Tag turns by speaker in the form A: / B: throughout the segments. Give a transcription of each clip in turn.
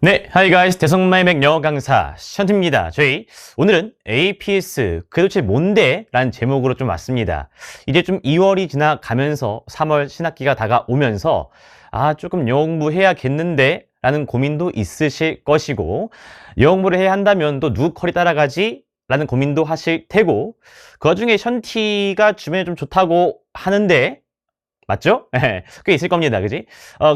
A: 네, Hi guys, 대성마이맥 영어 강사 션트입니다. 저희 오늘은 APS 그 도대체 뭔데? 라는 제목으로 좀 왔습니다. 이제 좀 2월이 지나가면서 3월 신학기가 다가오면서 조금 영어 공부해야겠는데? 라는 고민도 있으실 것이고 영어 공부를 해야 한다면 또 누구 컬이 따라가지? 라는 고민도 하실 테고 그 와중에 션티가 주변에 좀 좋다고 하는데 맞죠? 꽤 있을 겁니다. 그지?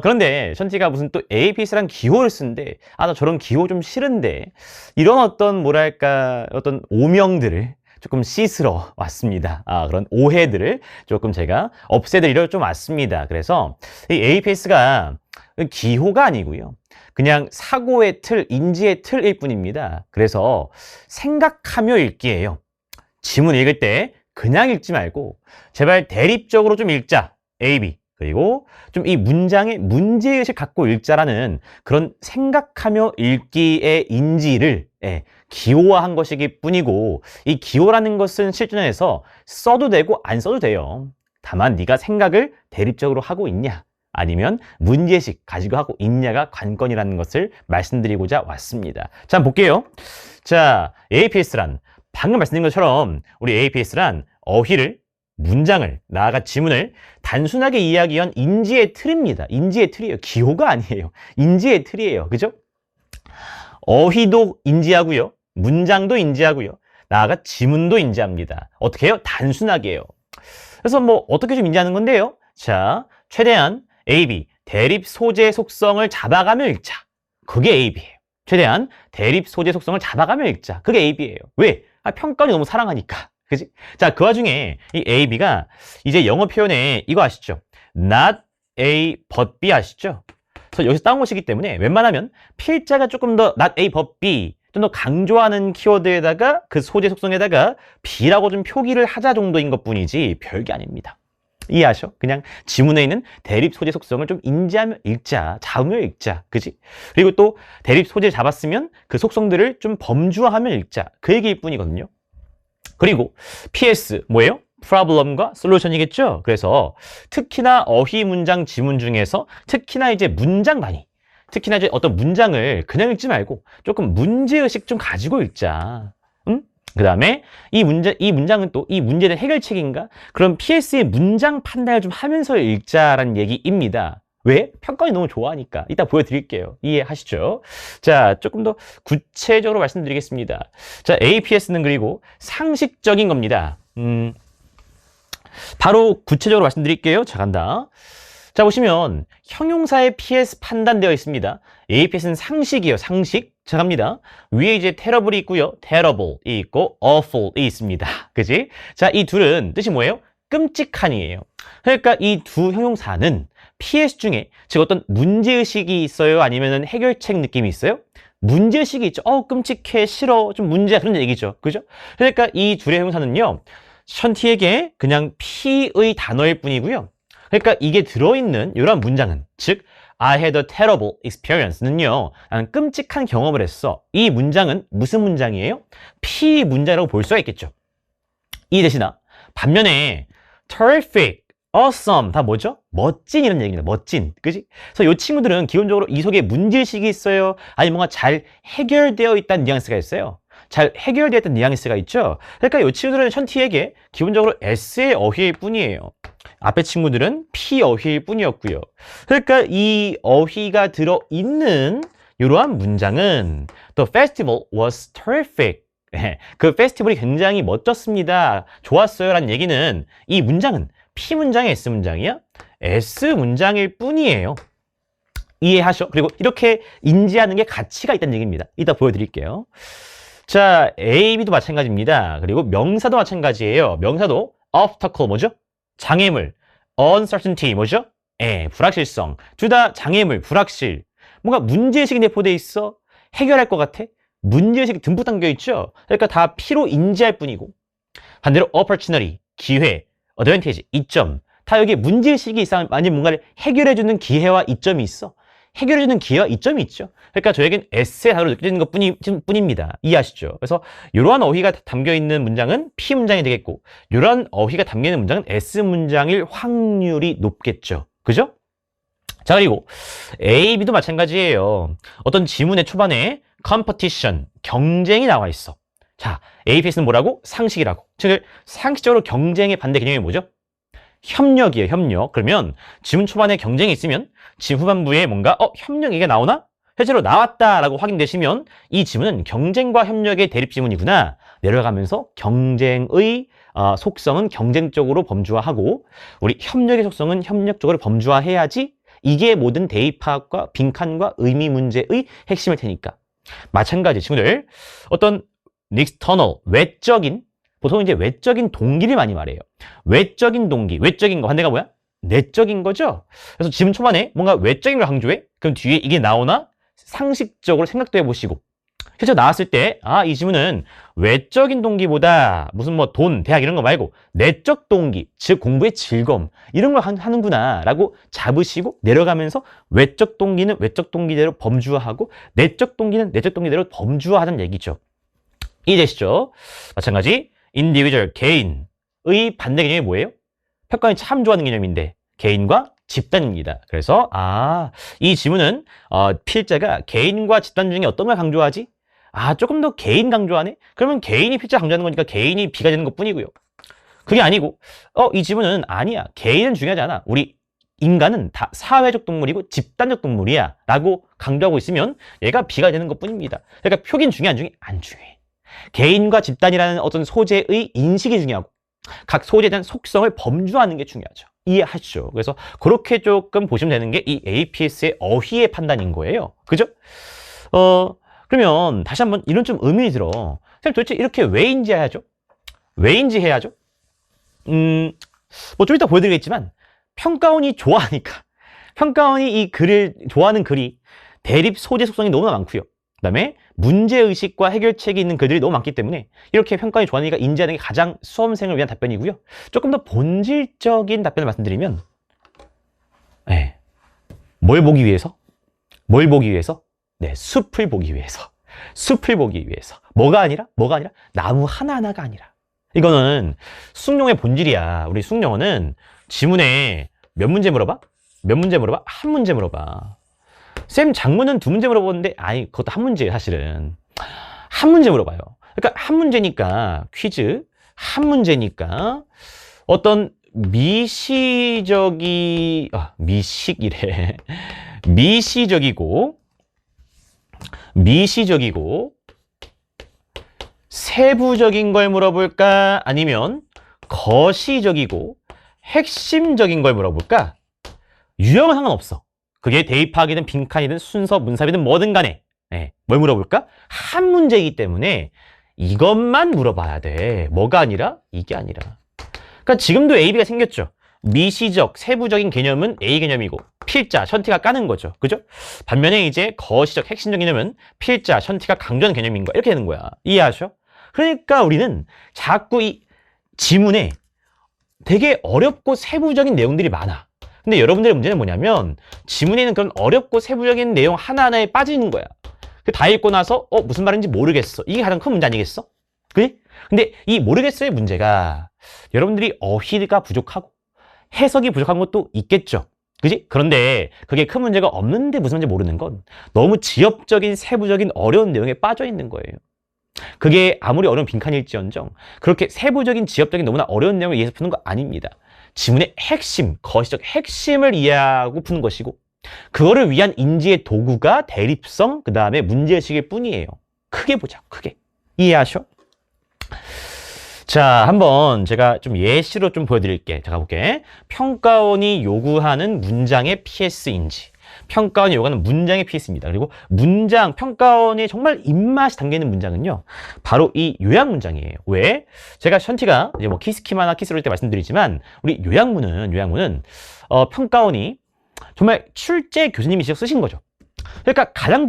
A: 그런데 션티가 무슨 또 APS란 기호를 쓰는데 나 저런 기호 좀 싫은데 이런 어떤 뭐랄까 어떤 오명들을 조금 씻으러 왔습니다. 그런 오해들을 조금 제가 없애드리러 좀 왔습니다. 그래서 이 APS가 기호가 아니고요. 그냥 사고의 틀, 인지의 틀일 뿐입니다. 그래서 생각하며 읽기예요. 지문 읽을 때 그냥 읽지 말고 제발 대립적으로 좀 읽자. A, B. 그리고 좀 이 문장의 문제의식 갖고 읽자라는 그런 생각하며 읽기의 인지를 기호화한 것이기 뿐이고 이 기호라는 것은 실전에서 써도 되고 안 써도 돼요. 다만 네가 생각을 대립적으로 하고 있냐 아니면 문제의식 가지고 하고 있냐가 관건이라는 것을 말씀드리고자 왔습니다. 자, 한번 볼게요. 자, APS란 방금 말씀드린 것처럼 우리 APS란 어휘를 문장을, 나아가 지문을 단순하게 이야기한 인지의 틀입니다. 인지의 틀이에요. 기호가 아니에요. 인지의 틀이에요. 그죠? 어휘도 인지하고요. 문장도 인지하고요. 나아가 지문도 인지합니다. 어떻게 해요? 단순하게 해요. 그래서 뭐 어떻게 좀 인지하는 건데요. 자, 최대한 A, B, 대립 소재 속성을 잡아가며 읽자. 그게 A, B예요. 최대한 대립 소재 속성을 잡아가며 읽자. 그게 A, B예요. 왜? 평가원이 너무 사랑하니까. 그지? 자, 그 와중에 이 A, B가 이제 영어 표현에 이거 아시죠? not A, but B 아시죠? 그래서 여기서 따온 것이기 때문에 웬만하면 필자가 조금 더 not A, but B 좀 더 강조하는 키워드에다가 그 소재 속성에다가 B라고 좀 표기를 하자 정도인 것 뿐이지 별게 아닙니다. 이해하셔? 그냥 지문에 있는 대립 소재 속성을 좀 인지하며 읽자, 잡으며 읽자, 그지? 그리고 또 대립 소재를 잡았으면 그 속성들을 좀 범주화하며 읽자, 그 얘기일 뿐이거든요. 그리고 PS 뭐예요? problem과 solution이겠죠? 그래서 특히나 어휘 문장 지문 중에서 특히나 이제 문장 많이 특히나 이제 어떤 문장을 그냥 읽지 말고 조금 문제의식 좀 가지고 읽자. 그 다음에 이 문장은 또 이 문제의 해결책인가? 그럼 PS의 문장 판단을 좀 하면서 읽자라는 얘기입니다. 왜? 평가원이 너무 좋아하니까. 이따 보여드릴게요. 이해하시죠? 자, 조금 더 구체적으로 말씀드리겠습니다. 자, APS는 그리고 상식적인 겁니다. 바로 구체적으로 말씀드릴게요. 자, 간다. 자, 보시면 형용사의 PS 판단되어 있습니다. APS는 상식이에요. 상식. 자, 갑니다. 위에 이제 terrible이 있고요. terrible이 있고 awful이 있습니다. 그지? 자, 이 둘은 뜻이 뭐예요? 끔찍한이에요. 그러니까 이 두 형용사는 PS 중에 즉 어떤 문제의식이 있어요? 아니면 해결책 느낌이 있어요? 문제의식이 있죠. 끔찍해, 싫어, 좀 문제야 그런 얘기죠. 그죠? 그러니까 이 둘의 형용사는요. 션티에게 그냥 P의 단어일 뿐이고요. 그러니까 이게 들어있는 이런 문장은 즉 I had a terrible experience는요. 나는 끔찍한 경험을 했어. 이 문장은 무슨 문장이에요? P 문장이라고 볼 수가 있겠죠. 이해되시나? 반면에 terrific, awesome 다 뭐죠? 멋진 이런 얘기입니다. 멋진. 그지? 그래서 이 친구들은 기본적으로 이 속에 문제의식이 있어요? 아니면 뭔가 잘 해결되어 있다는 뉘앙스가 있어요? 잘 해결되어 있다는 뉘앙스가 있죠? 그러니까 이 친구들은 션티에게 기본적으로 S의 어휘일 뿐이에요. 앞에 친구들은 P 어휘일 뿐이었고요. 그러니까 이 어휘가 들어있는 이러한 문장은 The festival was terrific. 그 페스티벌이 굉장히 멋졌습니다. 좋았어요. 라는 얘기는 이 문장은 P 문장이 S 문장이야? S 문장일 뿐이에요. 이해하셔? 그리고 이렇게 인지하는 게 가치가 있다는 얘기입니다. 이따 보여드릴게요. 자, A, B도 마찬가지입니다. 그리고 명사도 마찬가지예요. 명사도 obstacle 뭐죠? 장애물. uncertainty 뭐죠? 불확실성. 둘 다 장애물, 불확실. 뭔가 문제의식이 내포되어 있어? 해결할 것 같아? 문제의식이 듬뿍 담겨 있죠? 그러니까 다 P로 인지할 뿐이고 반대로 opportunity, 기회, advantage, 이점 다 여기 문제의식이 있으면 아니면 뭔가를 해결해주는 기회와 이점이 있어. 해결해주는 기회와 이점이 있죠. 그러니까 저에겐 S의 단어로 느껴지는 것 뿐입니다. 이해하시죠? 그래서 이러한 어휘가 담겨있는 문장은 P 문장이 되겠고 이러한 어휘가 담겨있는 문장은 S 문장일 확률이 높겠죠. 그죠? 자, 그리고 A, B도 마찬가지예요. 어떤 지문의 초반에 competition, 경쟁이 나와 있어. 자, APS는 뭐라고? 상식이라고. 즉, 상식적으로 경쟁의 반대 개념이 뭐죠? 협력이에요, 협력. 그러면 지문 초반에 경쟁이 있으면 지문 후반부에 뭔가 협력 얘기가 나오나? 실제로 나왔다라고 확인되시면 이 지문은 경쟁과 협력의 대립 지문이구나. 내려가면서 경쟁의 속성은 경쟁적으로 범주화하고 우리 협력의 속성은 협력적으로 범주화해야지 이게 모든 대입파악과 빈칸과 의미 문제의 핵심일 테니까. 마찬가지 친구들 어떤 external, 외적인 보통 이제 외적인 동기를 많이 말해요. 외적인 동기, 외적인 거 반대가 뭐야? 내적인 거죠. 그래서 지문 초반에 뭔가 외적인 걸 강조해? 그럼 뒤에 이게 나오나? 상식적으로 생각도 해보시고 실제로 나왔을 때 이 지문은 외적인 동기보다 무슨 뭐 돈, 대학 이런 거 말고 내적 동기, 즉 공부의 즐거움 이런 걸 하는구나 라고 잡으시고 내려가면서 외적 동기는 외적 동기대로 범주화하고 내적 동기는 내적 동기대로 범주화하는 얘기죠. 이해되시죠? 마찬가지 individual, 개인의 반대 개념이 뭐예요? 평가원이 참 좋아하는 개념인데 개인과 집단입니다. 그래서 이 지문은 필자가 개인과 집단 중에 어떤 걸 강조하지? 조금 더 개인 강조하네? 그러면 개인이 필자 강조하는 거니까 개인이 B가 되는 것뿐이고요. 그게 아니고 이 지문은 아니야. 개인은 중요하지 않아. 우리 인간은 다 사회적 동물이고 집단적 동물이야 라고 강조하고 있으면 얘가 B가 되는 것뿐입니다. 그러니까 표기는 중요한 중에 안 중요해. 개인과 집단이라는 어떤 소재의 인식이 중요하고 각 소재에 대한 속성을 범주하는 게 중요하죠. 이해하시죠? 그래서 그렇게 조금 보시면 되는 게 이 APS의 어휘의 판단인 거예요. 그죠? 그러면 다시 한번 이런 좀 의문이 들어. 선생님 도대체 이렇게 왜 인지해야죠? 왜 인지해야죠? 뭐 좀 이따 보여드리겠지만 평가원이 좋아하니까 평가원이 이 글을 좋아하는 글이 대립 소재 속성이 너무나 많고요. 그다음에 문제의식과 해결책이 있는 글들이 너무 많기 때문에 이렇게 평가원이 좋아하니까 인지하는 게 가장 수험생을 위한 답변이고요. 조금 더 본질적인 답변을 말씀드리면 뭘 보기 위해서? 뭘 보기 위해서? 네, 숲을 보기 위해서. 숲을 보기 위해서. 뭐가 아니라? 나무 하나하나가 아니라. 이거는 수능용의 본질이야. 우리 수능영어는 지문에 몇 문제 물어봐? 몇 문제 물어봐? 한 문제 물어봐. 쌤 장문은 두 문제 물어보는데 그것도 한 문제예요. 사실은 한 문제 물어봐요. 그러니까 한 문제니까 퀴즈 한 문제니까 어떤 미시적이고 세부적인 걸 물어볼까? 아니면 거시적이고 핵심적인 걸 물어볼까? 유형은 상관없어. 그게 대입하기든 빈칸이든 순서, 문sab이든 뭐든 간에 뭘 물어볼까? 한 문제이기 때문에 이것만 물어봐야 돼. 뭐가 아니라? 이게 아니라. 그러니까 지금도 A, B가 생겼죠. 미시적, 세부적인 개념은 A 개념이고 필자, 션티가 까는 거죠. 그죠? 반면에 이제 거시적, 핵심적 개념은 필자, 션티가 강조하는 개념인 거야. 이렇게 되는 거야. 이해하셔? 그러니까 우리는 자꾸 이 지문에 되게 어렵고 세부적인 내용들이 많아. 근데 여러분들의 문제는 뭐냐면 지문에 있는 그런 어렵고 세부적인 내용 하나하나에 빠지는 거야. 다 읽고 나서 무슨 말인지 모르겠어. 이게 가장 큰 문제 아니겠어? 그지? 근데 이 모르겠어의 문제가 여러분들이 어휘가 부족하고 해석이 부족한 것도 있겠죠. 그지? 그런데 그게 큰 문제가 없는데 무슨 말인지 모르는 건 너무 지엽적인 세부적인 어려운 내용에 빠져 있는 거예요. 그게 아무리 어려운 빈칸일지언정 그렇게 세부적인 지엽적인 너무나 어려운 내용을 이해해서 푸는 거 아닙니다. 지문의 핵심, 거시적 핵심을 이해하고 푸는 것이고 그거를 위한 인지의 도구가 대립성, 그 다음에 문제의식일 뿐이에요. 크게 보자, 크게. 이해하셔? 자, 한번 제가 좀 예시로 좀 보여드릴게. 자, 가볼게. 평가원이 요구하는 문장의 PS인지. 평가원이 요구하는 문장의 PS입니다. 그리고 평가원이 정말 입맛이 담겨있는 문장은요. 바로 이 요약 문장이에요. 왜? 제가 션티가 이제 뭐 키스키마나 키스로 때 말씀드리지만 우리 요약문은 평가원이 정말 출제 교수님이 직접 쓰신 거죠. 그러니까 가장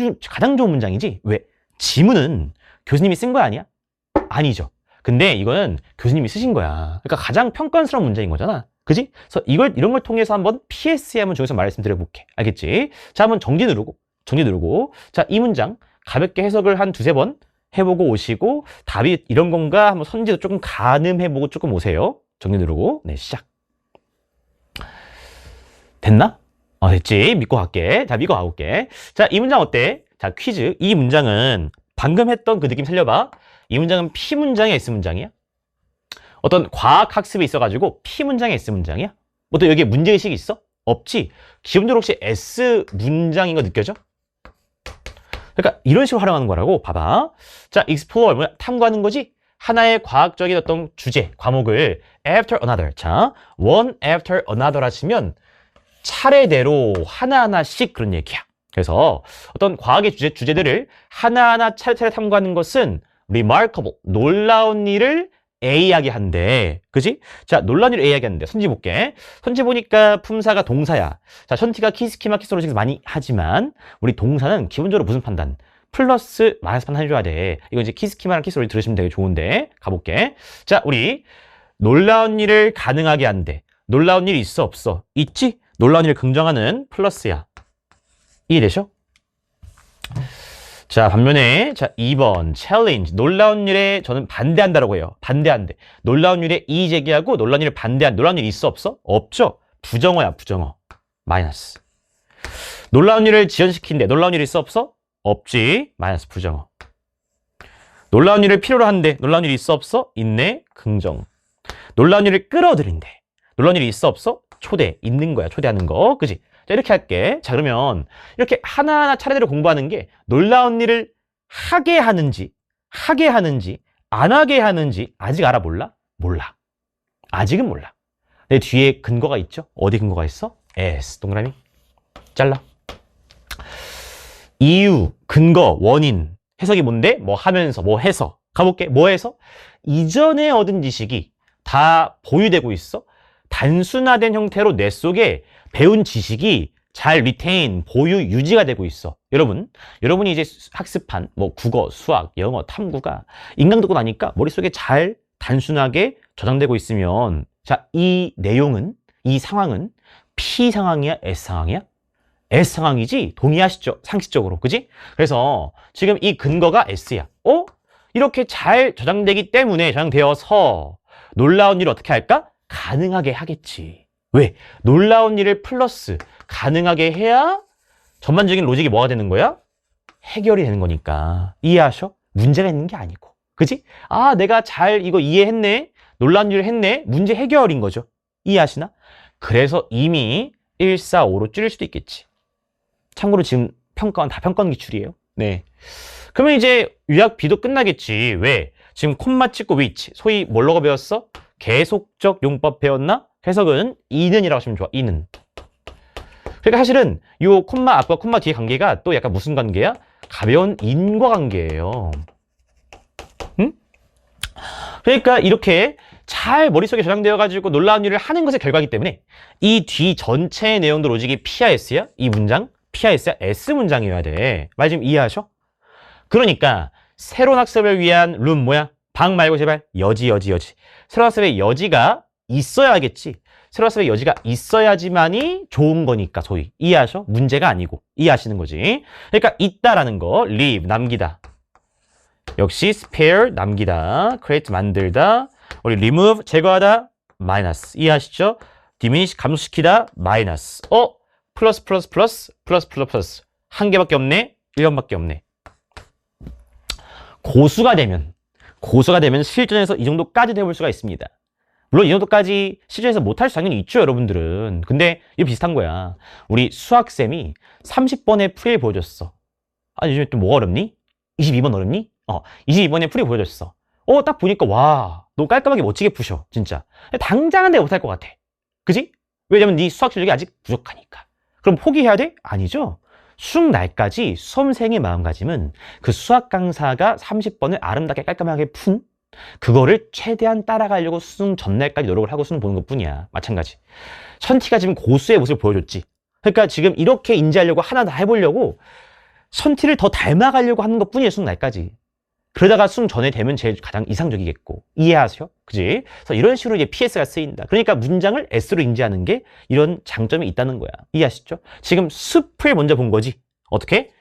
A: 좋은 문장이지. 왜? 지문은 교수님이 쓴 거 아니야? 아니죠. 근데 이거는 교수님이 쓰신 거야. 그러니까 가장 평가원스러운 문장인 거잖아. 그지? 그래서 이런 걸 통해서 한번 PS에 한번 중에서 말씀드려볼게. 알겠지? 자, 한번 정지 누르고. 자, 이 문장 가볍게 해석을 한 두세 번 해보고 오시고 답이 이런 건가 한번 선지도 조금 가늠해보고 조금 오세요. 정지 누르고. 네, 시작. 됐나? 됐지. 믿고 갈게. 자, 믿고 가볼게. 자, 이 문장 어때? 자, 퀴즈. 이 문장은 방금 했던 그 느낌 살려봐. 이 문장은 P 문장이야, S 문장이야? 어떤 과학 학습이 있어가지고 P 문장이 S 문장이야? 뭐 또 여기에 문제의식이 있어? 없지. 기본적으로 혹시 S 문장인 거 느껴져? 그러니까 이런 식으로 활용하는 거라고. 봐봐. 자, explore 뭐야? 탐구하는 거지. 하나의 과학적인 어떤 주제, 과목을 after another. 자, one after another 하시면 차례대로 하나하나씩 그런 얘기야. 그래서 어떤 과학의 주제들을 하나하나 차례차례 탐구하는 것은 remarkable, 놀라운 일을 A하게 한대. 그지? 자, 놀라운 일을 A하게 하는데. 선지 볼게. 선지 보니까 품사가 동사야. 자, 션티가 키스키마 키스로직에서 많이 하지만 우리 동사는 기본적으로 무슨 판단? 플러스 마이너스 판단 해줘야 돼. 이거 이제 키스키마랑 키스로직 들으시면 되게 좋은데. 가볼게. 자, 우리 놀라운 일을 가능하게 한대. 놀라운 일이 있어 없어? 있지? 놀라운 일을 긍정하는 플러스야. 이해되셔? 자, 반면에 자 2번 challenge 놀라운 일에 저는 반대한다라고 해요. 반대한대. 놀라운 일에 이의 제기하고 놀라운 일을 반대한 놀라운 일이 있어 없어? 없죠. 부정어야 부정어. 마이너스. 놀라운 일을 지연시킨대. 놀라운 일이 있어 없어? 없지. 마이너스 부정어. 놀라운 일을 필요로 한대. 놀라운 일이 있어 없어? 있네. 긍정. 놀라운 일을 끌어들인대. 놀라운 일이 있어 없어? 초대. 있는 거야. 초대하는 거. 그지? 자, 이렇게 할게. 자, 그러면 이렇게 하나하나 차례대로 공부하는 게 놀라운 일을 하게 하는지, 안 하게 하는지 아직 알아 몰라? 몰라. 아직은 몰라. 내 뒤에 근거가 있죠? 어디 근거가 있어? S. 동그라미. 잘라. 이유, 근거, 원인. 해석이 뭔데? 뭐 하면서, 뭐 해서. 가볼게. 뭐 해서? 이전에 얻은 지식이 다 보유되고 있어. 단순화된 형태로 뇌 속에 배운 지식이 잘 리테인, 보유, 유지가 되고 있어. 여러분이 이제 학습한 뭐 국어, 수학, 영어, 탐구가 인강 듣고 나니까 머릿속에 잘 단순하게 저장되고 있으면 자, 이 내용은, 이 상황은 P 상황이야? S 상황이야? S 상황이지? 동의하시죠? 상식적으로. 그지? 그래서 지금 이 근거가 S야. 이렇게 잘 저장되기 때문에 저장되어서 놀라운 일을 어떻게 할까? 가능하게 하겠지. 왜? 놀라운 일을 플러스 가능하게 해야 전반적인 로직이 뭐가 되는 거야? 해결이 되는 거니까. 이해하셔? 문제가 있는 게 아니고. 그지? 아, 내가 잘 이거 이해했네. 놀라운 일을 했네. 문제 해결인 거죠. 이해하시나? 그래서 이미 145로 줄일 수도 있겠지. 참고로 지금 평가원 다 평가원 기출이에요. 네. 그러면 이제 유학 B도 끝나겠지. 왜? 지금 콤마 찍고 위치. 소위 뭘로 배웠어? 계속적 용법 배웠나? 해석은 이는이라고 하시면 좋아. 이는. 그러니까 사실은 요 콤마 앞과 콤마 뒤의 관계가 또 약간 무슨 관계야? 가벼운 인과관계예요. 응? 그러니까 이렇게 잘 머릿속에 저장되어 가지고 놀라운 일을 하는 것의 결과이기 때문에 이 뒤 전체의 내용도 로직이 P야 S야? 이 문장 P야 S야? S 문장이어야 돼. 말 지금 이해하셔? 그러니까 새로운 학습을 위한 룸 뭐야? 방 말고 제발 여지. 새로운 학습의 여지가 있어야겠지. 새로운 학습의 여지가 있어야지만이 좋은 거니까 소위. 이해하셔? 문제가 아니고. 이해하시는 거지. 그러니까 있다라는 거 leave 남기다. 역시 spare 남기다. create 만들다. 우리 remove 제거하다. 마이너스. 이해하시죠? diminish 감소시키다. 마이너스. 플러스. 한 개밖에 없네. 1번밖에 없네. 고수가 되면 실전에서 이 정도까지 해볼 수가 있습니다. 물론 이 정도까지 실전에서 못할 수 당연히 있죠, 여러분들은. 근데 이거 비슷한 거야. 우리 수학쌤이 30번의 풀이를 보여줬어. 아니, 요즘에 또 뭐가 어렵니? 22번 어렵니? 22번의 풀이 보여줬어. 딱 보니까 와, 너 깔끔하게 멋지게 푸셔, 진짜. 당장은 내가 못할 것 같아. 그지? 왜냐면 네 수학 실력이 아직 부족하니까. 그럼 포기해야 돼? 아니죠. 수능 날까지 수험생의 마음가짐은 그 수학 강사가 30번을 아름답게 깔끔하게 푼 그거를 최대한 따라가려고 수능 전날까지 노력을 하고 수능 보는 것뿐이야. 마찬가지. 션티가 지금 고수의 모습을 보여줬지. 그러니까 지금 이렇게 인지하려고 하나 다 해보려고 션티를 더 닮아가려고 하는 것뿐이에요. 수능 날까지. 그러다가 수능 전에 되면 제일 가장 이상적이겠고. 이해하세요? 그지? 그래서 이런 식으로 이제 PS가 쓰인다. 그러니까 문장을 S로 인지하는 게 이런 장점이 있다는 거야. 이해하시죠? 지금 숲을 먼저 본 거지. 어떻게?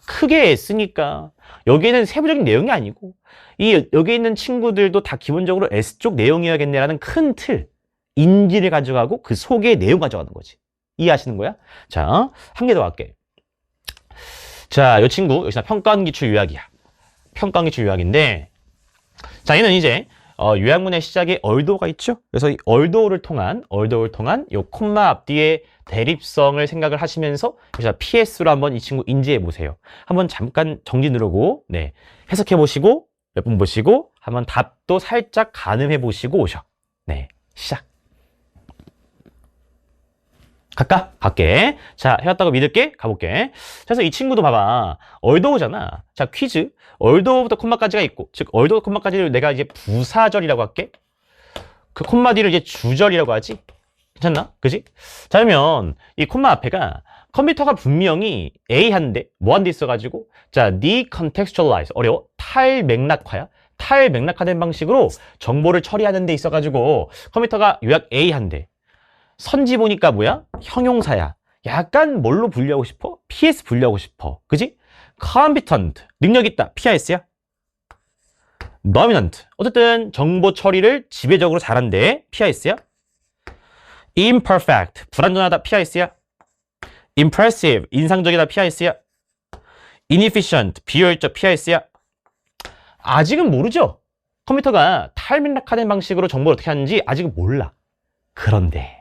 A: 크게 S니까. 여기에는 세부적인 내용이 아니고 여기 있는 친구들도 다 기본적으로 S 쪽 내용이어야겠네라는 큰 틀, 인지를 가져가고 그 속의 내용 가져가는 거지. 이해하시는 거야? 자, 한 개 더 할게. 자, 이 친구 여기서 평가원 기출 요약이야. 평가원 기출 요약인데, 자, 얘는 이제 요약문의 시작에 얼도가 있죠? 그래서 이 얼도를 통한 요 콤마 앞뒤의 대립성을 생각을 하시면서 여기서 PS로 한번 이 친구 인지해 보세요. 한번 잠깐 정지 누르고 네, 해석해 보시고 몇 분 보시고 한번 답도 살짝 가늠해 보시고 오셔. 네, 시작. 갈게. 자, 해왔다고 믿을게. 가볼게. 그래서 이 친구도 봐봐. 얼도우잖아. 자, 퀴즈. 얼도우부터 콤마까지가 있고, 즉, 얼도우 콤마까지를 내가 이제 부사절이라고 할게. 그 콤마 뒤를 이제 주절이라고 하지. 괜찮나? 그지? 자, 그러면 이 콤마 앞에가 컴퓨터가 분명히 A 한대, 뭐 한 대 있어가지고, 자, decontextualize. 어려워? 탈맥락화야. 탈맥락화된 방식으로 정보를 처리하는 데 있어가지고, 컴퓨터가 요약 A 한대. 선지 보니까 뭐야? 형용사야. 약간 뭘로 분류하고 싶어? PS 분류하고 싶어. 그지? competent. 능력 있다. PIS야. dominant. 어쨌든 정보 처리를 지배적으로 잘한대. PIS야. imperfect. 불완전하다. PIS야. impressive. 인상적이다. PIS야. inefficient. 비효율적. PIS야. 아직은 모르죠? 컴퓨터가 탈맥락화된 방식으로 정보를 어떻게 하는지 아직은 몰라. 그런데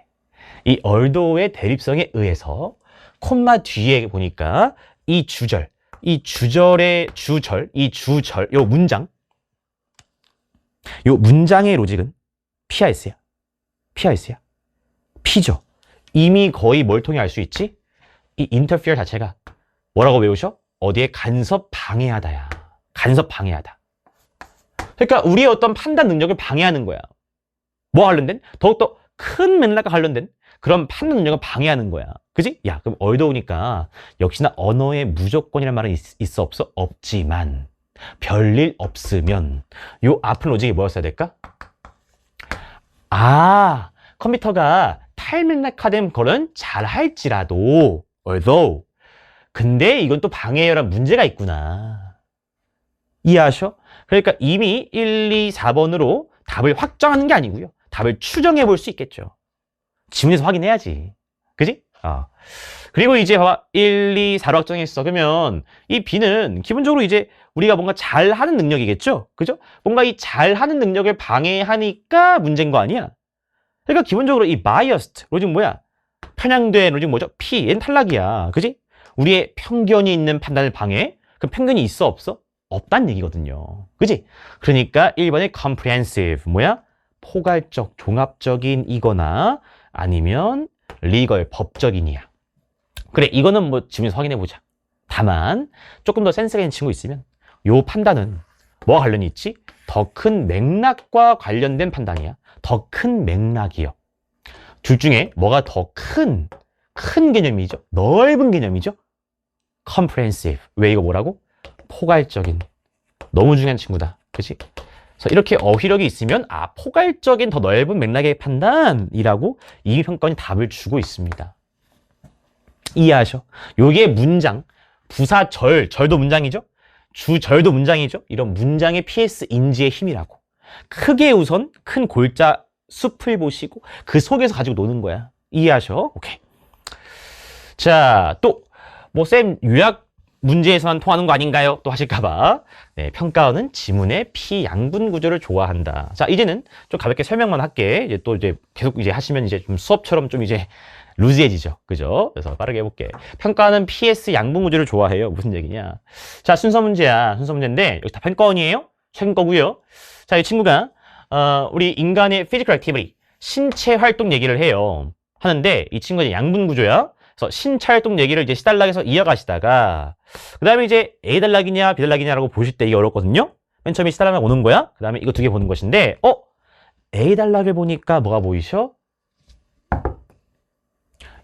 A: 이 얼도의 대립성에 의해서 콤마 뒤에 보니까 이 주절, 요 문장의 로직은 PIS야. P죠. 이미 거의 뭘 통해 알 수 있지? 이 interfere 자체가 뭐라고 외우셔? 어디에 간섭 방해하다야. 간섭 방해하다. 그러니까 우리의 어떤 판단 능력을 방해하는 거야. 뭐 관련된? 더욱더 큰 맥락과 관련된 그런 판단 능력을 방해하는 거야. 그지? 야, 그럼 얼더우니까 역시나 언어의 무조건이라는 말은 있어 없어? 없지만 별일 없으면 요 앞은 로직이 뭐였어야 될까? 아, 컴퓨터가 탈맥락화된 거는 잘 할지라도 although 근데 이건 또 방해열한 문제가 있구나. 이해하셔? 그러니까 이미 1, 2, 4번으로 답을 확정하는 게 아니고요. 답을 추정해 볼 수 있겠죠. 지문에서 확인해야지. 그지? 그리고 이제 봐봐. 1, 2, 4로 확정했어. 그러면 이 B는 기본적으로 이제 우리가 뭔가 잘하는 능력이겠죠? 그죠? 뭔가 이 잘하는 능력을 방해하니까 문제인 거 아니야? 그러니까 기본적으로 이 biased, 로직 뭐야? 편향된 로직 뭐죠? P, 얘는 탈락이야. 그지? 우리의 편견이 있는 판단을 방해? 그럼 편견이 있어 없어? 없다는 얘기거든요. 그지? 그러니까 1번의 comprehensive, 뭐야? 포괄적, 종합적인 이거나 아니면 리걸, 법적인이야. 그래, 이거는 뭐 지문에서 확인해보자. 다만 조금 더 센스가 있는 친구 있으면 요 판단은 뭐와 관련이 있지? 더 큰 맥락과 관련된 판단이야. 더 큰 맥락이요. 둘 중에 뭐가 더 큰 개념이죠? 넓은 개념이죠? comprehensive. 왜 이거 뭐라고? 포괄적인. 너무 중요한 친구다. 그치? 그래서 이렇게 어휘력이 있으면 포괄적인 더 넓은 맥락의 판단이라고 이 평가원이 답을 주고 있습니다. 이해하셔? 요게 문장, 부사절, 절도 문장이죠? 주절도 문장이죠? 이런 문장의 PS 인지의 힘이라고. 크게 우선 큰 골자 숲을 보시고 그 속에서 가지고 노는 거야. 이해하셔? 오케이. 자, 또 뭐 쌤 요약 문제에서만 통하는 거 아닌가요? 또 하실까봐. 네, 평가원은 지문의 피양분 구조를 좋아한다. 자, 이제는 좀 가볍게 설명만 할게. 이제 또 이제 계속 이제 하시면 이제 좀 수업처럼 좀 이제 루즈해지죠. 그죠? 그래서 빠르게 해볼게. 평가원은 PS 양분 구조를 좋아해요. 무슨 얘기냐? 자, 순서 문제야. 순서 문제인데 여기 다 평가원이에요. 최근 거고요. 자, 이 친구가 우리 인간의 physical activity, 신체 활동 얘기를 해요. 하는데 이 친구는 양분 구조야. 그래서 신체 활동 얘기를 이제 C단락에서 이어가시다가 그 다음에 이제 A단락이냐 B단락이냐라고 보실 때 이게 어렵거든요. 맨 처음에 C단락을 오는 거야. 그 다음에 이거 두 개 보는 것인데 A단락을 보니까 뭐가 보이셔?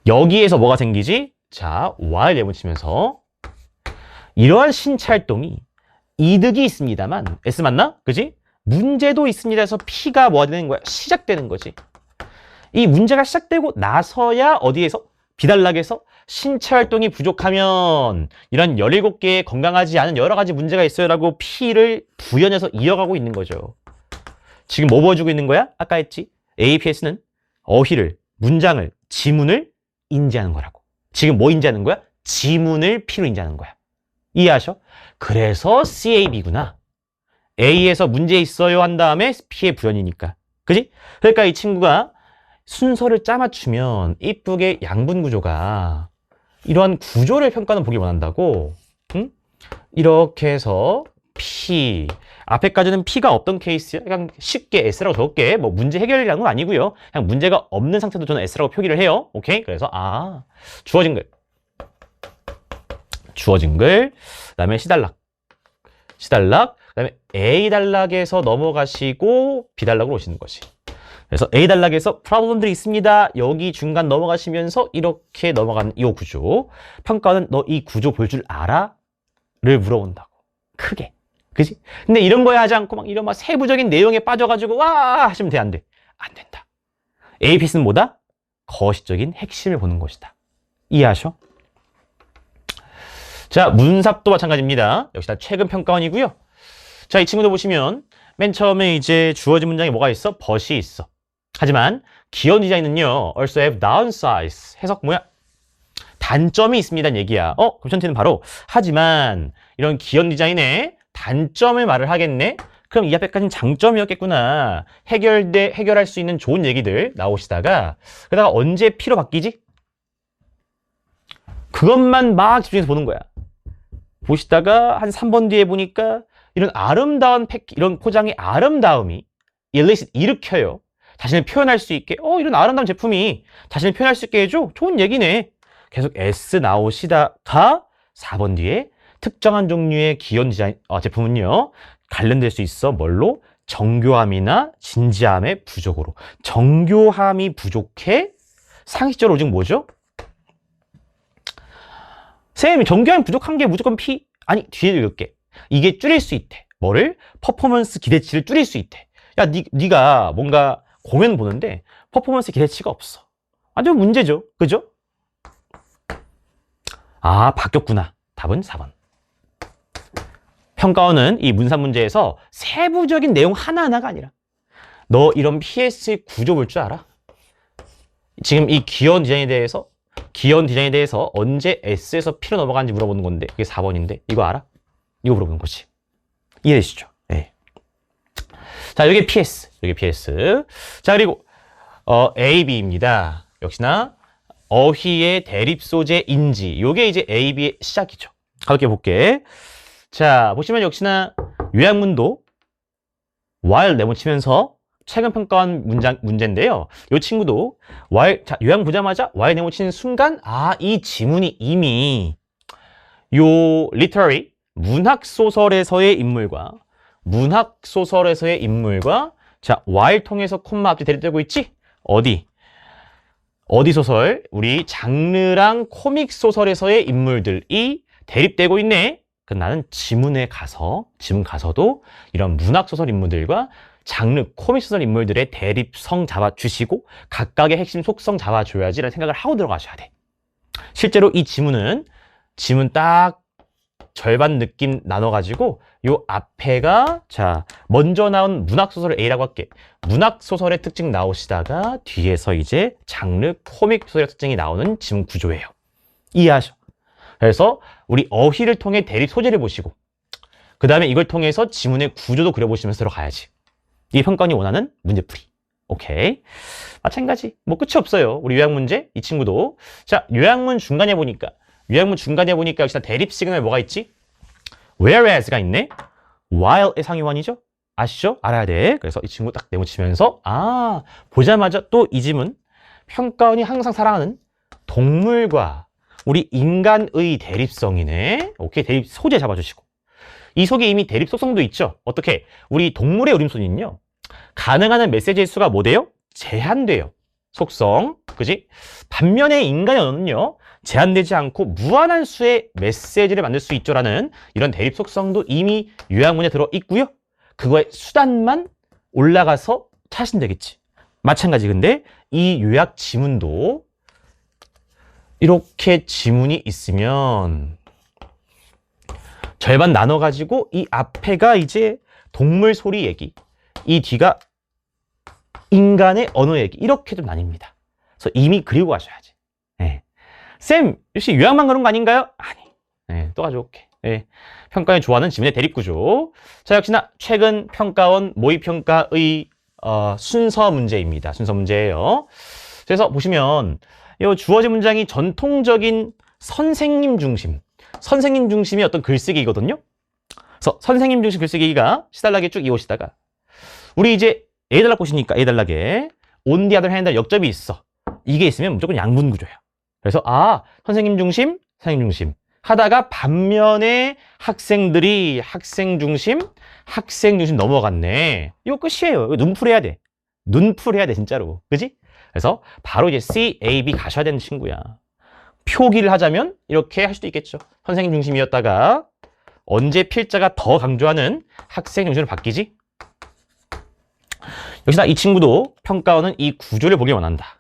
A: 여기에서 뭐가 생기지? 자, Y를 내붙이면서 이러한 신체 활동이 이득이 있습니다만 S 맞나? 그지? 문제도 있습니다 해서 P가 뭐가 되는 거야? 시작되는 거지. 이 문제가 시작되고 나서야 어디에서? B단락에서 신체 활동이 부족하면 이런 17개의 건강하지 않은 여러 가지 문제가 있어요 라고 P를 부연해서 이어가고 있는 거죠. 지금 뭐 보여주고 있는 거야? 아까 했지? APS는 어휘를, 문장을, 지문을 인지하는 거라고. 지금 뭐 인지하는 거야? 지문을 P로 인지하는 거야. 이해하셔? 그래서 CAB구나. A에서 문제 있어요 한 다음에 P의 부연이니까. 그지? 그러니까 이 친구가 순서를 짜맞추면 이쁘게 양분 구조가 이러한 구조를 평가하는 보기 원한다고. 응? 이렇게 해서 P. 앞에까지는 P가 없던 케이스야. 그냥 쉽게 S라고 적을게. 뭐 문제 해결이라는 건 아니고요. 그냥 문제가 없는 상태도 저는 S라고 표기를 해요. 오케이? 그래서 주어진 글. 주어진 글. 그다음에 C단락. C단락. 그다음에 A단락에서 넘어가시고 B단락으로 오시는 거지. 그래서 A단락에서 프로블럼들이 있습니다. 여기 중간 넘어가시면서 이렇게 넘어가는 이 구조. 평가는 너 이 구조 볼 줄 알아? 를 물어본다고. 크게. 그지? 근데 이런 거야 하지 않고 막 이런 막 세부적인 내용에 빠져가지고 와 하시면 돼, 안 돼? 안 된다. APS는 뭐다? 거시적인 핵심을 보는 것이다. 이해하셔? 자, 문삽도 마찬가지입니다. 역시 다 최근 평가원이고요. 자, 이 친구도 보시면 맨 처음에 이제 주어진 문장에 뭐가 있어? but이 있어. 하지만 기원 디자인은요, also have downsides. 해석 뭐야? 단점이 있습니다는 얘기야. 검천티는 바로 하지만 이런 기원 디자인에 단점을 말을 하겠네? 그럼 이 앞에까지는 장점이었겠구나. 해결할 수 있는 좋은 얘기들 나오시다가 그러다가 언제 P로 바뀌지? 그것만 막 집중해서 보는 거야. 보시다가 한 3번 뒤에 보니까 이런 아름다운 이런 포장의 아름다움이 일으켜요. 자신을 표현할 수 있게 이런 아름다운 제품이 자신을 표현할 수 있게 해줘. 좋은 얘기네. 계속 S 나오시다가 4번 뒤에 특정한 종류의 기원 디자인 제품은요. 관련될 수 있어. 뭘로? 정교함이나 진지함의 부족으로. 정교함이 부족해? 상식적으로 지금 뭐죠? 쌤이 정교함이 부족한 게 무조건 P? 아니, 뒤에 읽을게. 이게 줄일 수 있대. 뭐를? 퍼포먼스 기대치를 줄일 수 있대. 야, 네가 뭔가 공연 보는데 퍼포먼스 기대치가 없어. 완전 문제죠. 그죠? 바뀌었구나. 답은 4번. 평가원은 이 문산 문제에서 세부적인 내용 하나하나가 아니라 너 이런 PS의 구조 볼 줄 알아? 지금 이 기원 디자인에 대해서 언제 S에서 P로 넘어가는지 물어보는 건데 이게 4번인데 이거 알아? 이거 물어보는 거지. 이해되시죠? 네. 자, 여기 PS. 자, 그리고 A, B입니다. 역시나 어휘의 대립 소재 인지. 요게 이제 A, B의 시작이죠. 가볍게 볼게. 자, 보시면 역시나 요약문도 while 네모치면서 최근 평가한 문제인데요. 이 친구도 자, 요약 보자마자 while 네모치는 순간 이 지문이 이미 요 literary 문학 소설에서의 인물과 자, while 통해서 콤마 앞뒤 대립되고 있지? 어디 소설? 우리 장르랑 코믹 소설에서의 인물들이 대립되고 있네. 그럼 나는 지문 가서도 이런 문학 소설 인물들과 장르 코믹 소설 인물들의 대립성 잡아주시고 각각의 핵심 속성 잡아줘야지라는 생각을 하고 들어가셔야 돼. 실제로 이 지문 딱 절반 느낌 나눠가지고 요 앞에가 자 먼저 나온 문학소설 A라고 할게. 문학소설의 특징 나오시다가 뒤에서 이제 장르 코믹 소설의 특징이 나오는 지문 구조예요. 이해하셔? 그래서 우리 어휘를 통해 대립 소재를 보시고 그 다음에 이걸 통해서 지문의 구조도 그려보시면서 들어가야지. 이게 평가원이 원하는 문제풀이. 오케이. 마찬가지. 뭐 끝이 없어요. 우리 요약문제 이 친구도. 자, 요약문 중간에 보니까 역시나 대립 시그널 뭐가 있지? whereas가 있네. while의 상위원이죠? 아시죠? 알아야 돼. 그래서 이 친구 딱 네모치면서 보자마자 또 이 지문 평가원이 항상 사랑하는 동물과 우리 인간의 대립성이네. 오케이. 대립 소재 잡아주시고 이 속에 이미 대립 속성도 있죠. 어떻게? 우리 동물의 울음소리는요. 가능한 메시지의 수가 뭐 돼요? 제한돼요. 속성. 그지? 반면에 인간의 언어는요. 제한되지 않고 무한한 수의 메시지를 만들 수 있죠라는 이런 대립 속성도 이미 요약문에 들어있고요. 그거의 수단만 올라가서 찾으면 되겠지. 마찬가지 근데 이 요약 지문도 이렇게 지문이 있으면 절반 나눠가지고 이 앞에가 이제 동물 소리 얘기, 이 뒤가 인간의 언어 얘기 이렇게 좀 나뉩니다. 그래서 이미 그리고 가셔야지. 네. 쌤, 역시 요약만 그런 거 아닌가요? 아니. 네, 또 가져올게. 네, 평가에 좋아하는 지문의 대립구조. 자, 역시나 최근 평가원 모의평가의 순서 문제입니다. 순서 문제예요. 그래서 보시면 이 주어진 문장이 전통적인 선생님 중심이 어떤 글쓰기거든요. 그래서 선생님 중심 글쓰기가 시달락에 쭉 이어오시다가 우리 이제 A단락 보시니까 A단락에 on the other hand 역접이 있어. 이게 있으면 무조건 양분 구조야. 그래서 선생님 중심 하다가 반면에 학생들이 학생 중심 넘어갔네. 이거 끝이에요. 이거 눈풀해야 돼. 눈풀해야 돼 진짜로. 그지? 그래서 바로 이제 C, A, B 가셔야 되는 친구야. 표기를 하자면 이렇게 할 수도 있겠죠. 선생님 중심이었다가 언제 필자가 더 강조하는 학생 중심으로 바뀌지? 역시나 이 친구도 평가원은 이 구조를 보길 원한다.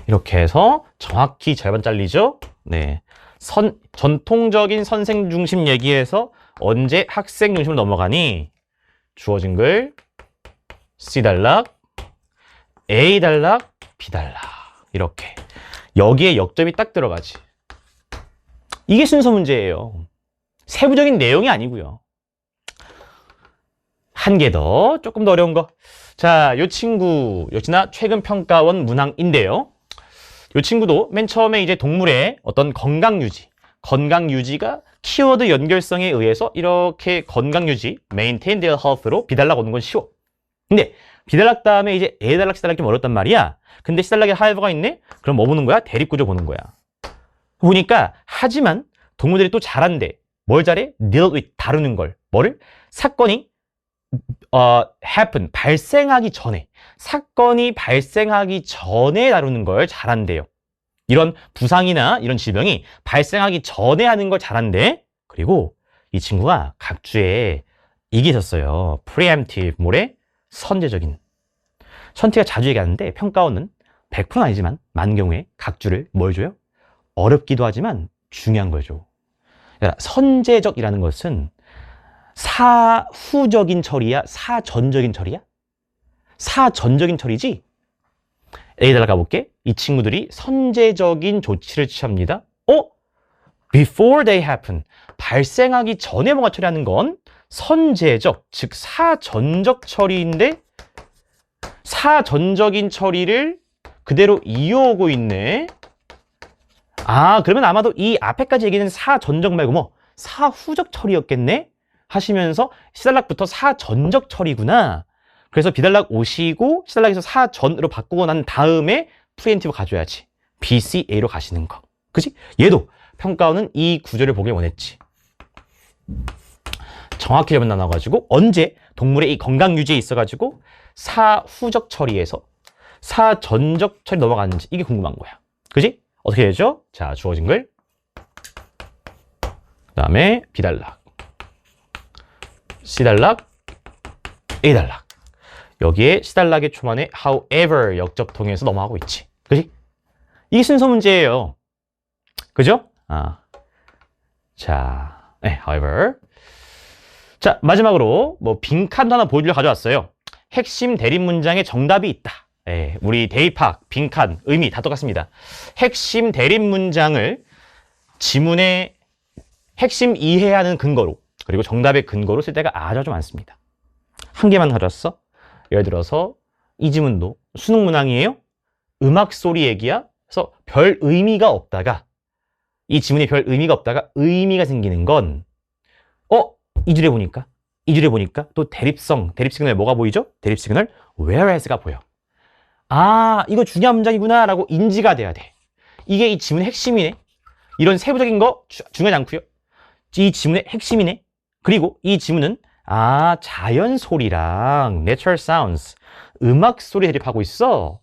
A: 이렇게 해서 정확히 절반 잘리죠? 네. 전통적인 선생 중심 얘기에서 언제 학생 중심으로 넘어가니? 주어진 글 C단락, A단락, B단락. 이렇게. 여기에 역점이 딱 들어가지. 이게 순서 문제예요. 세부적인 내용이 아니고요. 한 개 더, 조금 더 어려운 거. 자, 이 친구 역시나 최근 평가원 문항인데요. 이 친구도 맨 처음에 이제 동물의 어떤 건강 유지가 키워드 연결성에 의해서 이렇게 건강 유지, maintain their health로 B단락 오는 건 쉬워. 근데 B단락 다음에 이제 A단락, C단락이 좀 어렵단 말이야. 근데 C단락에 하이브가 있네? 그럼 뭐 보는 거야? 대립구조 보는 거야. 보니까 하지만 동물들이 또 잘한대. 뭘 잘해? deal with, 다루는 걸. 뭐를? 사건이 happen, 사건이 발생하기 전에 다루는 걸 잘한대요. 이런 부상이나 이런 질병이 발생하기 전에 하는 걸 잘한대. 그리고 이 친구가 각주에 이게 있었어요. preemptive, 뭐래? 선제적인. 선티가 자주 얘기하는데 평가원은 100%는 아니지만 많은 경우에 각주를 뭘 줘요? 어렵기도 하지만 중요한 걸 줘. 그러니까 선제적이라는 것은 사후적인 처리야? 사전적인 처리야? 사전적인 처리지? A단락 가볼게. 이 친구들이 선제적인 조치를 취합니다. Before they happen. 발생하기 전에 뭔가 처리하는 건 선제적, 즉 사전적 처리인데 사전적인 처리를 그대로 이어오고 있네. 그러면 아마도 이 앞에까지 얘기는 사전적 말고 뭐 사후적 처리였겠네? 하시면서 C단락부터 사전적 처리구나. 그래서 B단락 오시고 C단락에서 사전으로 바꾸고 난 다음에 프리엠티브 가져야지. B, C, A로 가시는 거. 그치? 얘도 평가원은 이 구조를 보길 원했지. 정확히 잘못 나눠가지고 언제 동물의 이 건강 유지에 있어가지고 사후적 처리에서 사전적 처리 넘어가는지 이게 궁금한 거야. 그치? 어떻게 되죠? 자, 주어진 글. 그 다음에 B단락. C단락, A단락. 여기에 C단락의 초반에 however 역접 통해서 넘어가고 있지. 그지? 이게 순서 문제예요. 그죠? 자, 네, however. 자, 마지막으로 뭐 빈칸도 하나 보여주려 가져왔어요. 핵심 대립 문장에 정답이 있다. 네, 우리 대입학, 빈칸, 의미 다 똑같습니다. 핵심 대립 문장을 지문의 핵심 이해하는 근거로 그리고 정답의 근거로 쓸 때가 아주 많습니다. 한 개만 가져왔어. 예를 들어서 이 지문도 수능 문항이에요. 음악 소리 얘기야. 그래서 별 의미가 없다가 이 지문에 별 의미가 없다가 의미가 생기는 건 이 줄에 보니까 또 대립 시그널 뭐가 보이죠? 대립 시그널 whereas가 보여. 이거 중요한 문장이구나 라고 인지가 돼야 돼. 이게 이 지문의 핵심이네. 이런 세부적인 거 중요하지 않고요. 이 지문의 핵심이네. 그리고 이 지문은 자연 소리랑 natural sounds, 음악 소리 대립하고 있어.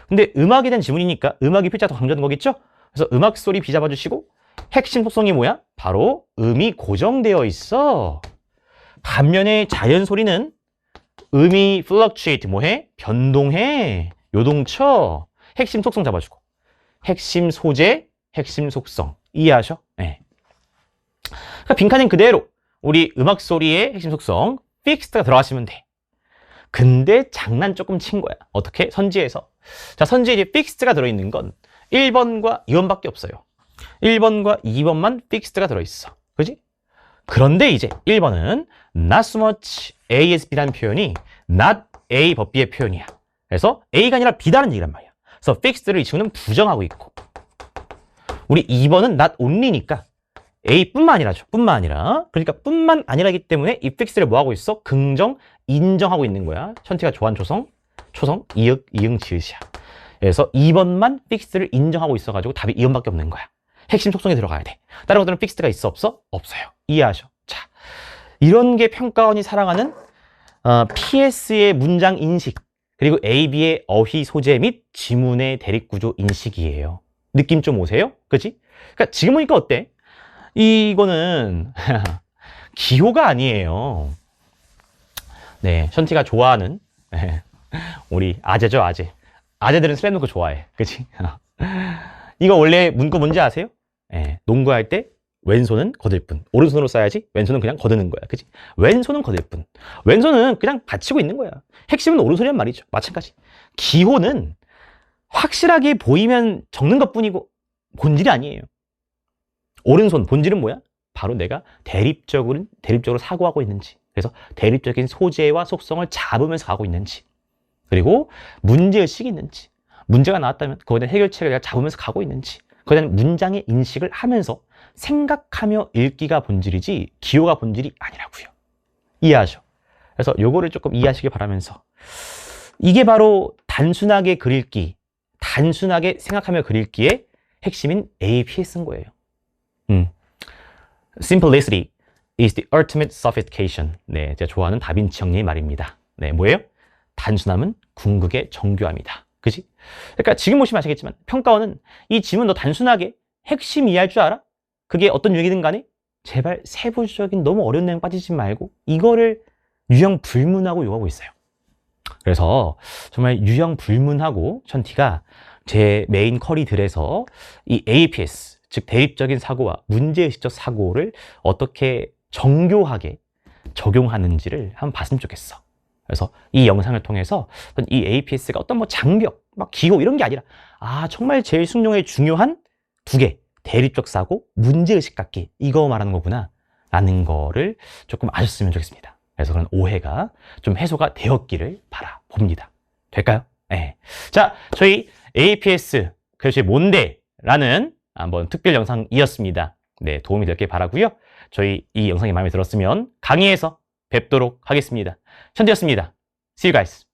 A: 근데 음악에 대한 지문이니까 음악이 필자 더 강조하는 거겠죠? 그래서 음악 소리 B 잡아주시고 핵심 속성이 뭐야? 바로 음이 고정되어 있어. 반면에 자연 소리는 음이 fluctuate, 뭐해? 변동해. 요동쳐. 핵심 속성 잡아주고. 핵심 소재, 핵심 속성. 이해하셔? 네. 그러니까 빈칸은 그대로 우리 음악 소리의 핵심 속성 fixed가 들어가시면 돼. 근데 장난 조금 친 거야. 어떻게? 선지에서 자, 선지에 이제 fixed가 들어있는 건 1번과 2번밖에 없어요. 1번과 2번만 fixed가 들어있어. 그지? 그런데 이제 1번은 not so much A as B라는 표현이 not A but B의 표현이야. 그래서 A가 아니라 B다는 얘기란 말이야. 그래서 fixed를 이 친구는 부정하고 있고, 우리 2번은 not only니까 A뿐만 아니라죠. 뿐만 아니라. 그러니까 뿐만 아니라기 때문에 이 fixed를 뭐 하고 있어? 긍정, 인정하고 있는 거야. 천티가 좋아하는 초성, 이응, 지읒이야. 그래서 2번만 fixed를 인정하고 있어가지고 답이 2번밖에 없는 거야. 핵심 속성에 들어가야 돼. 다른 것들은 fixed가 있어, 없어? 없어요. 이해하셔. 자, 이런 게 평가원이 사랑하는 PS의 문장 인식, 그리고 A, B의 어휘 소재 및 지문의 대립구조 인식이에요. 느낌 좀 오세요? 그치? 그러니까 지금 보니까 어때? 이거는 기호가 아니에요. 네, 션티가 좋아하는 우리 아재죠, 아재. 아재들은 슬램덩크 좋아해. 그치? 이거 원래 문구 뭔지 아세요? 네, 농구할 때 왼손은 거들 뿐. 오른손으로 쏴야지 왼손은 그냥 거드는 거야. 그치? 왼손은 거들 뿐. 왼손은 그냥 받치고 있는 거야. 핵심은 오른손이란 말이죠. 마찬가지. 기호는 확실하게 보이면 적는 것뿐이고 본질이 아니에요. 오른손 본질은 뭐야? 바로 내가 대립적으로 사고하고 있는지, 그래서 대립적인 소재와 속성을 잡으면서 가고 있는지, 그리고 문제의식이 있는지, 문제가 나왔다면 그거에 대한 해결책을 내가 잡으면서 가고 있는지, 그거에 대한 문장의 인식을 하면서 생각하며 읽기가 본질이지 기호가 본질이 아니라고요. 이해하죠? 그래서 요거를 조금 이해하시길 바라면서, 이게 바로 단순하게 그릴기, 단순하게 생각하며 그릴기의 핵심인 APS인 거예요. Simplicity is the ultimate sophistication. 네, 제가 좋아하는 다빈치 형님의 말입니다. 네, 뭐예요? 단순함은 궁극의 정교함이다. 그지? 그러니까 지금 보시면 아시겠지만 평가원은 이 지문 너 단순하게 핵심 이해할 줄 알아? 그게 어떤 유형이든 간에 제발 세부적인 너무 어려운 내용 빠지지 말고 이거를 유형 불문하고 요구하고 있어요. 그래서 정말 유형 불문하고 션티가 제 메인 커리들에서 이 APS, 즉 대립적인 사고와 문제의식적 사고를 어떻게 정교하게 적용하는지를 한번 봤으면 좋겠어. 그래서 이 영상을 통해서 이 APS가 어떤 뭐 장벽, 막 기호 이런 게 아니라 정말 제일 숙명에 중요한 두 개, 대립적 사고, 문제의식 갖기, 이거 말하는 거구나 라는 거를 조금 아셨으면 좋겠습니다. 그래서 그런 오해가 좀 해소가 되었기를 바라봅니다. 될까요? 네. 자, 저희 APS 그것이 뭔데? 라는 한번 특별 영상이었습니다. 네, 도움이 됐길 바라고요. 저희 이 영상이 마음에 들었으면 강의에서 뵙도록 하겠습니다. 션디였습니다. See you guys.